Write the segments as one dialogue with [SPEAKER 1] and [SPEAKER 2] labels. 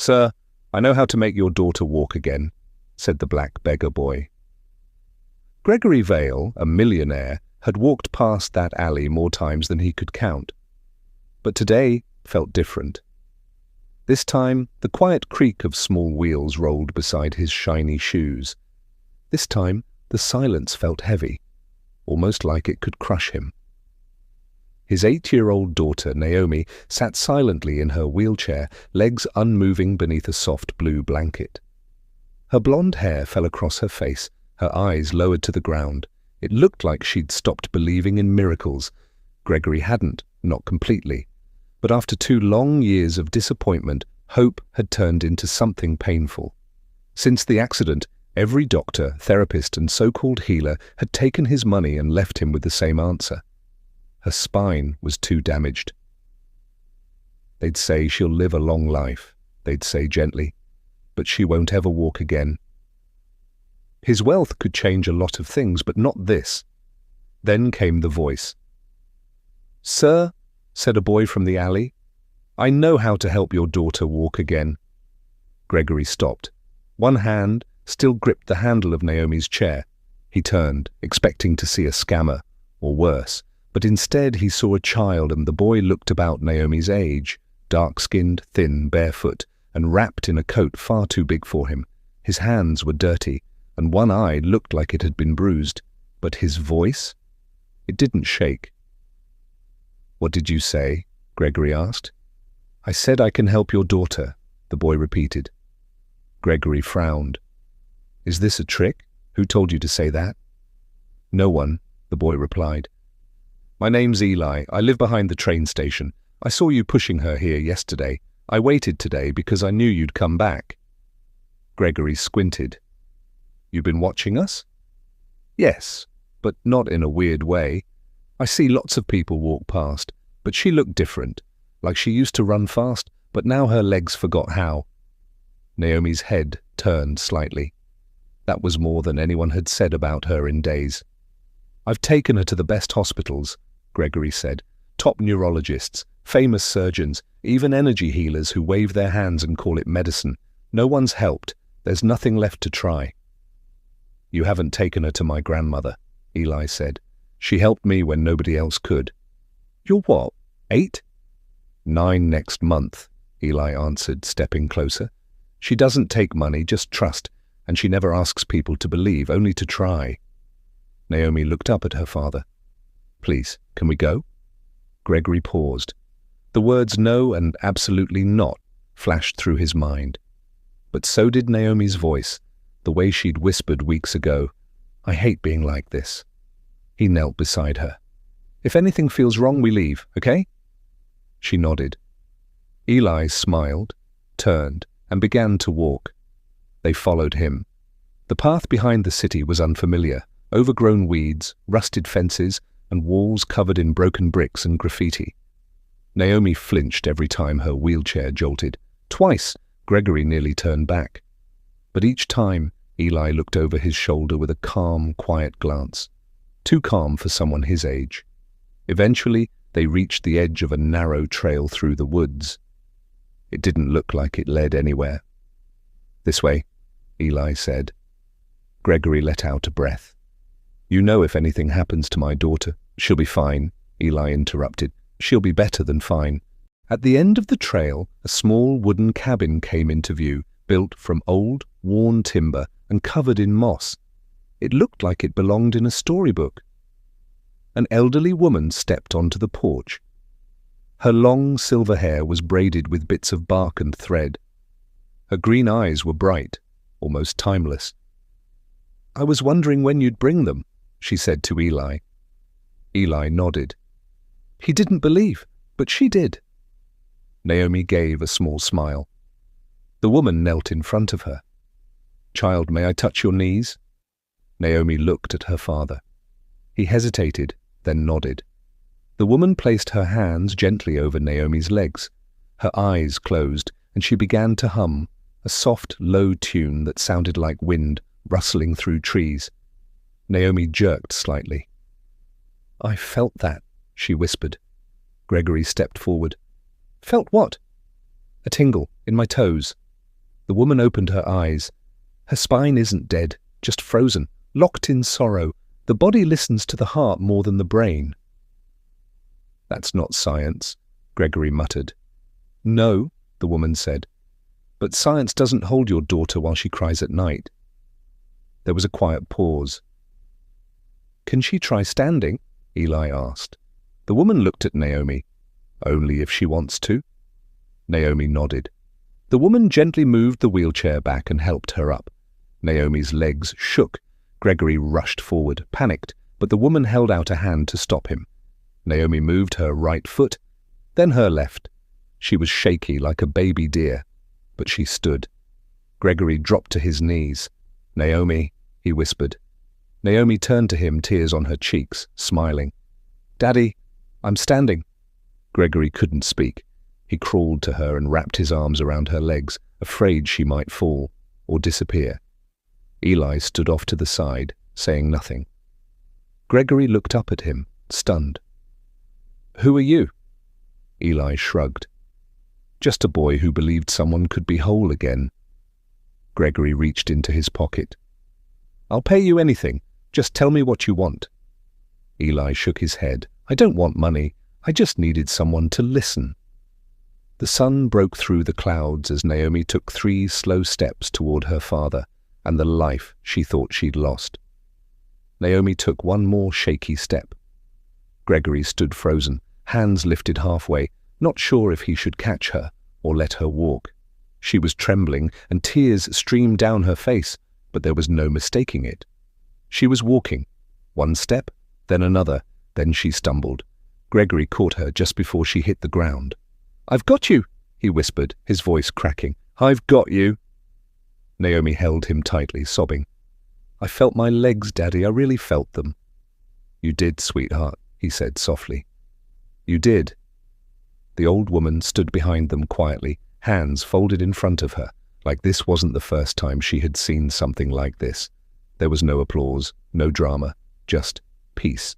[SPEAKER 1] "Sir, I know how to make your daughter walk again," said the black beggar boy. Gregory Vale, a millionaire, had walked past that alley more times than he could count. But today felt different. This time, the quiet creak of small wheels rolled beside his shiny shoes. This time, the silence felt heavy, almost like it could crush him. His 8-year-old daughter, Naomi, sat silently in her wheelchair, legs unmoving beneath a soft blue blanket. Her blonde hair fell across her face, her eyes lowered to the ground. It looked like she'd stopped believing in miracles. Gregory hadn't, not completely. But after 2 long years of disappointment, hope had turned into something painful. Since the accident, every doctor, therapist, and so-called healer had taken his money and left him with the same answer. Her spine was too damaged. "They'd say she'll live a long life," they'd say gently, "but she won't ever walk again." His wealth could change a lot of things, but not this. Then came the voice. "Sir," said a boy from the alley, "I know how to help your daughter walk again." Gregory stopped. One hand still gripped the handle of Naomi's chair. He turned, expecting to see a scammer, or worse, but instead he saw a child, and the boy looked about Naomi's age, dark-skinned, thin, barefoot, and wrapped in a coat far too big for him. His hands were dirty, and one eye looked like it had been bruised. But his voice? It didn't shake. "What did you say?" Gregory asked. "I said I can help your daughter," the boy repeated. Gregory frowned. "Is this a trick? Who told you to say that?" "No one," the boy replied. "My name's Eli. I live behind the train station. I saw you pushing her here yesterday. I waited today because I knew you'd come back." Gregory squinted. "You've been watching us?" "Yes, but not in a weird way. I see lots of people walk past, but she looked different, like she used to run fast, but now her legs forgot how." Naomi's head turned slightly. That was more than anyone had said about her in days. "I've taken her to the best hospitals," Gregory said. "Top neurologists, famous surgeons, even energy healers who wave their hands and call it medicine. No one's helped. There's nothing left to try." "You haven't taken her to my grandmother," Eli said. "She helped me when nobody else could." "You're what, 8?" "9 next month," Eli answered, stepping closer. "She doesn't take money, just trust, and she never asks people to believe, only to try." Naomi looked up at her father. "Please, can we go?" Gregory paused. The words no and absolutely not flashed through his mind. But so did Naomi's voice, the way she'd whispered weeks ago, "I hate being like this." He knelt beside her. "If anything feels wrong, we leave, okay?" She nodded. Eli smiled, turned, and began to walk. They followed him. The path behind the city was unfamiliar, overgrown weeds, rusted fences, and walls covered in broken bricks and graffiti. Naomi flinched every time her wheelchair jolted. Twice, Gregory nearly turned back. But each time, Eli looked over his shoulder with a calm, quiet glance. Too calm for someone his age. Eventually, they reached the edge of a narrow trail through the woods. It didn't look like it led anywhere. "This way," Eli said. Gregory let out a breath. "You know, if anything happens to my daughter, she'll be fine," Eli interrupted. "She'll be better than fine." At the end of the trail, a small wooden cabin came into view, built from old, worn timber and covered in moss. It looked like it belonged in a storybook. An elderly woman stepped onto the porch. Her long silver hair was braided with bits of bark and thread. Her green eyes were bright, almost timeless. "I was wondering when you'd bring them," she said to Eli. Eli nodded. He didn't believe, but she did. Naomi gave a small smile. The woman knelt in front of her. "Child, may I touch your knees?" Naomi looked at her father. He hesitated, then nodded. The woman placed her hands gently over Naomi's legs. Her eyes closed, and she began to hum, a soft, low tune that sounded like wind rustling through trees. Naomi jerked slightly. "I felt that," she whispered. Gregory stepped forward. "Felt what?" "A tingle in my toes," The woman opened her eyes. Her spine isn't dead, just frozen, locked in sorrow. The body listens to the heart more than the brain. That's not science, Gregory muttered. No, the woman said. But science doesn't hold your daughter while she cries at night. There was a quiet pause. Can she try standing? Eli asked. The woman looked at Naomi. Only if she wants to. Naomi nodded. The woman gently moved the wheelchair back and helped her up. Naomi's legs shook. Gregory rushed forward, panicked, but the woman held out a hand to stop him. Naomi moved her right foot, then her left. She was shaky like a baby deer, but she stood. Gregory dropped to his knees. Naomi, he whispered. Naomi turned to him, tears on her cheeks, smiling. Daddy, I'm standing. Gregory couldn't speak. He crawled to her and wrapped his arms around her legs, afraid she might fall or disappear. Eli stood off to the side, saying nothing. Gregory looked up at him, stunned. Who are you? Eli shrugged. Just a boy who believed someone could be whole again. Gregory reached into his pocket. I'll pay you anything. Just tell me what you want. Eli shook his head. I don't want money. I just needed someone to listen. The sun broke through the clouds as Naomi took 3 slow steps toward her father and the life she thought she'd lost. Naomi took 1 more shaky step. Gregory stood frozen, hands lifted halfway, not sure if he should catch her or let her walk. She was trembling and tears streamed down her face, but there was no mistaking it. She was walking. 1 step, then another, then she stumbled. Gregory caught her just before she hit the ground. I've got you, he whispered, his voice cracking. I've got you. Naomi held him tightly, sobbing. I felt my legs, Daddy, I really felt them. You did, sweetheart, he said softly. You did. The old woman stood behind them quietly, hands folded in front of her, like this wasn't the first time she had seen something like this. There was no applause, no drama, just peace.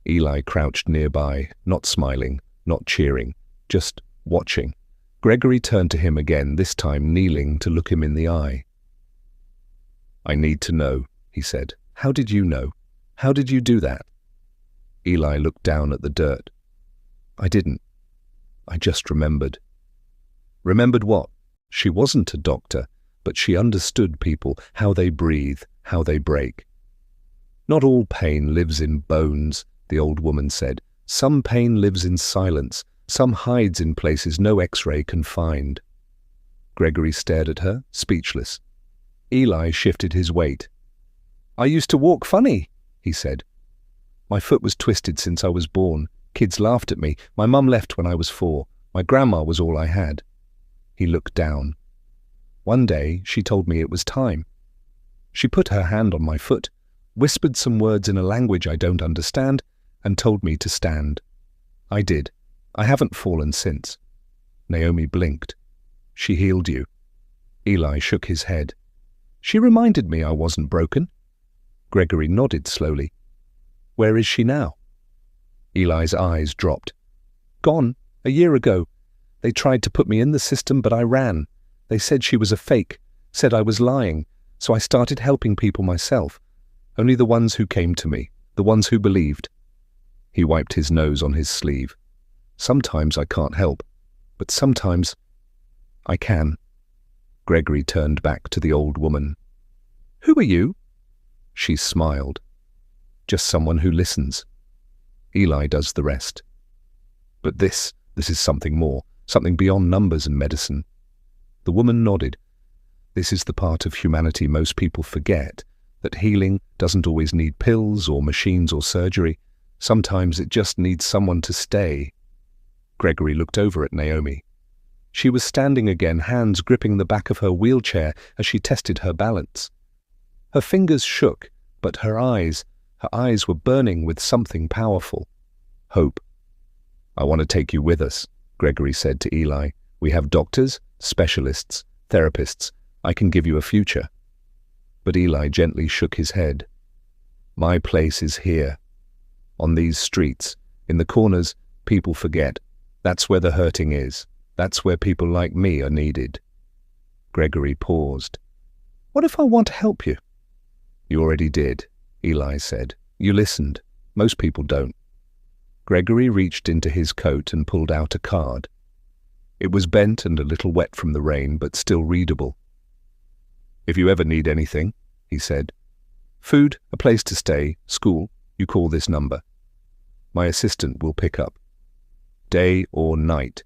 [SPEAKER 1] Eli crouched nearby, not smiling, not cheering, just watching. Gregory turned to him again, this time kneeling to look him in the eye. I need to know, he said. How did you know? How did you do that? Eli looked down at the dirt. I didn't. I just remembered. Remembered what? She wasn't a doctor, but she understood people, how they breathe, how they break. Not all pain lives in bones, the old woman said. Some pain lives in silence. Some hides in places no X-ray can find. Gregory stared at her, speechless. Eli shifted his weight. I used to walk funny, he said. My foot was twisted since I was born. Kids laughed at me. My mum left when I was 4. My grandma was all I had. He looked down. One day, she told me it was time. She put her hand on my foot, whispered some words in a language I don't understand, and told me to stand. I did. I haven't fallen since. Naomi blinked. She healed you. Eli shook his head. She reminded me I wasn't broken. Gregory nodded slowly. Where is she now? Eli's eyes dropped. Gone, a year ago. They tried to put me in the system, but I ran. They said she was a fake, said I was lying, so I started helping people myself. Only the ones who came to me, the ones who believed. He wiped his nose on his sleeve. Sometimes I can't help, but sometimes I can. Gregory turned back to the old woman. Who are you? She smiled. Just someone who listens. Eli does the rest. But this is something more, something beyond numbers and medicine. The woman nodded. This is the part of humanity most people forget, that healing doesn't always need pills or machines or surgery. Sometimes it just needs someone to stay. Gregory looked over at Naomi. She was standing again, hands gripping the back of her wheelchair as she tested her balance. Her fingers shook, but her eyes were burning with something powerful. Hope. I want to take you with us, Gregory said to Eli. We have doctors, specialists, therapists. I can give you a future. But Eli gently shook his head. My place is here. On these streets, in the corners, people forget. That's where the hurting is. That's where people like me are needed. Gregory paused. What if I want to help you? You already did, Eli said. You listened. Most people don't. Gregory reached into his coat and pulled out a card. It was bent and a little wet from the rain, but still readable. If you ever need anything, he said. Food, a place to stay, school, you call this number. My assistant will pick up. Day or night.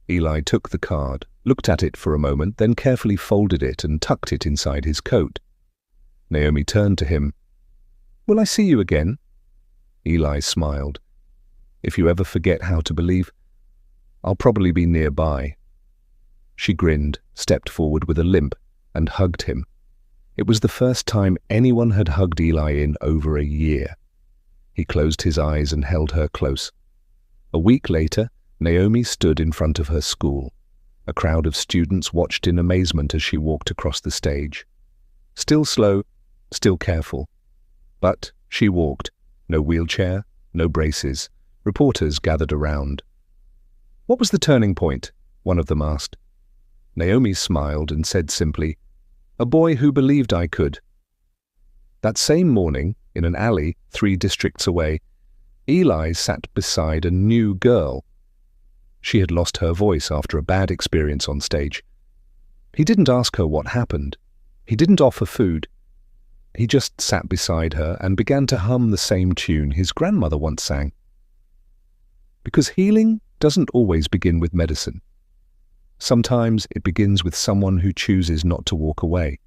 [SPEAKER 1] Eli took the card, looked at it for a moment, then carefully folded it and tucked it inside his coat. Naomi turned to him. Will I see you again? Eli smiled. If you ever forget how to believe, I'll probably be nearby. She grinned, stepped forward with a limp, and hugged him. It was the first time anyone had hugged Eli in over a year. He closed his eyes and held her close. A week later, Naomi stood in front of her school. A crowd of students watched in amazement as she walked across the stage. Still slow, still careful. But she walked. No wheelchair, no braces. Reporters gathered around. What was the turning point? One of them asked. Naomi smiled and said simply, a boy who believed I could. That same morning, in an alley 3 districts away, Eli sat beside a new girl. She had lost her voice after a bad experience on stage. He didn't ask her what happened. He didn't offer food. He just sat beside her and began to hum the same tune his grandmother once sang. Because healing doesn't always begin with medicine. Sometimes it begins with someone who chooses not to walk away.